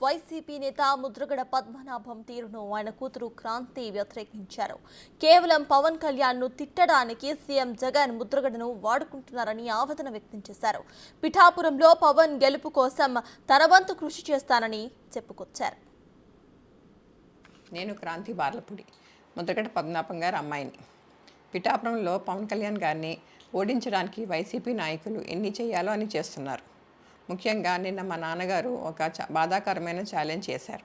YCP నేత ముద్రగడ పద్మనాభం తీరును ఆయన కూతురు క్రాంతి వ్యతిరేకించారు. కేవలం పవన్ కళ్యాణ్ ను తిట్టడానికి సీఎం జగన్ ముద్రగడను వాడుకుంటున్నారని ఆవేదన వ్యక్తం చేశారు. పిఠాపురంలో పవన్ గెలుపు కోసం తన వంతు కృషి చేస్తానని చెప్పుకొచ్చారు. నేను క్రాంతి బార్లపూడి ముద్రగడ పద్మనాభం గారి అమ్మాయిని. పిఠాపురంలో పవన్ కళ్యాణ్ గారిని ఓడించడానికి వైసీపీ నాయకులు ఎన్ని చేయాలో అని చేస్తున్నారు. ముఖ్యంగా నిన్న మా నాన్నగారు ఒక బాధాకరమైన ఛాలెంజ్ చేశారు.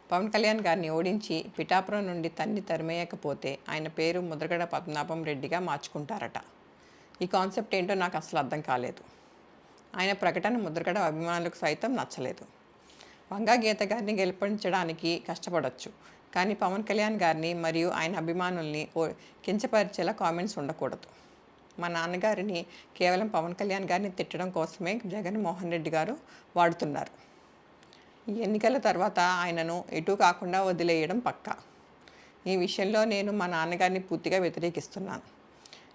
పవన్ కళ్యాణ్ గారిని ఓడించి పిఠాపురం నుండి తరిమేయకపోతే ఆయన పేరు ముద్రగడ పద్మనాభం రెడ్డిగా మార్చుకుంటారట. ఈ కాన్సెప్ట్ ఏంటో నాకు అసలు అర్థం కాలేదు. ఆయన ప్రకటన ముద్రగడ అభిమానులకు సైతం నచ్చలేదు. వంగా గీత గారిని గెలిపించడానికి కష్టపడవచ్చు, కానీ పవన్ కళ్యాణ్ గారిని మరియు ఆయన అభిమానుల్ని కించపరిచేలా కామెంట్స్ ఉండకూడదు. మా నాన్నగారిని కేవలం పవన్ కళ్యాణ్ గారిని తిట్టడం కోసమే జగన్మోహన్ రెడ్డి గారు వాడుతున్నారు. ఈ ఎన్నికల తర్వాత ఆయనను ఎటు కాకుండా వదిలేయడం పక్కా. ఈ విషయంలో నేను మా నాన్నగారిని పూర్తిగా వ్యతిరేకిస్తున్నాను.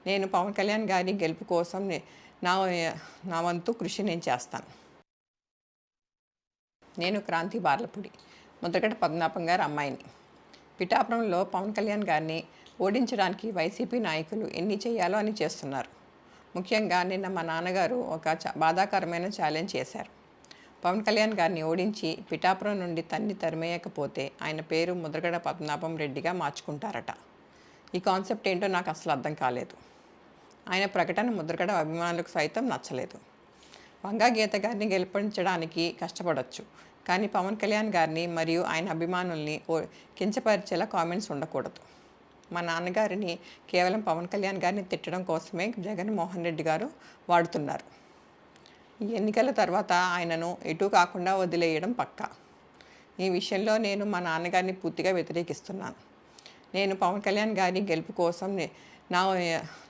నేను పవన్ కళ్యాణ్ గారి గెలుపు కోసం నా వంతు కృషి నేను చేస్తాను. నేను క్రాంతి బార్లపూడి ముద్రగడ పద్మనాభం గారి అమ్మాయిని. పిఠాపురంలో పవన్ కళ్యాణ్ గారిని ఓడించడానికి వైసీపీ నాయకులు ఎన్ని చేయాలో అని చేస్తున్నారు. ముఖ్యంగా నిన్న మా నాన్నగారు ఒక బాధాకరమైన ఛాలెంజ్ చేశారు. పవన్ కళ్యాణ్ గారిని ఓడించి పిఠాపురం నుండి తరిమేయకపోతే ఆయన పేరు ముద్రగడ పద్మనాభం రెడ్డిగా మార్చుకుంటారట. ఈ కాన్సెప్ట్ ఏంటో నాకు అసలు అర్థం కాలేదు. ఆయన ప్రకటన ముద్రగడ అభిమానులకు సైతం నచ్చలేదు. వంగా గీత గారిని గెలిపించడానికి కష్టపడవచ్చు, కానీ పవన్ కళ్యాణ్ గారిని మరియు ఆయన అభిమానుల్ని కించపరిచేలా కామెంట్స్ ఉండకూడదు. మా నాన్నగారిని కేవలం పవన్ కళ్యాణ్ గారిని తిట్టడం కోసమే జగన్మోహన్ రెడ్డి గారు వాడుతున్నారు. ఈ ఎన్నికల తర్వాత ఆయనను ఎటు కాకుండా వదిలేయడం పక్కా. ఈ విషయంలో నేను మా నాన్నగారిని పూర్తిగా వ్యతిరేకిస్తున్నాను. నేను పవన్ కళ్యాణ్ గారి గెలుపు కోసం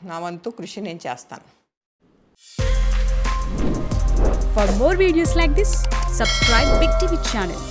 నా వంతు కృషి నేను చేస్తాను. For more videos like this, subscribe Big TV channel.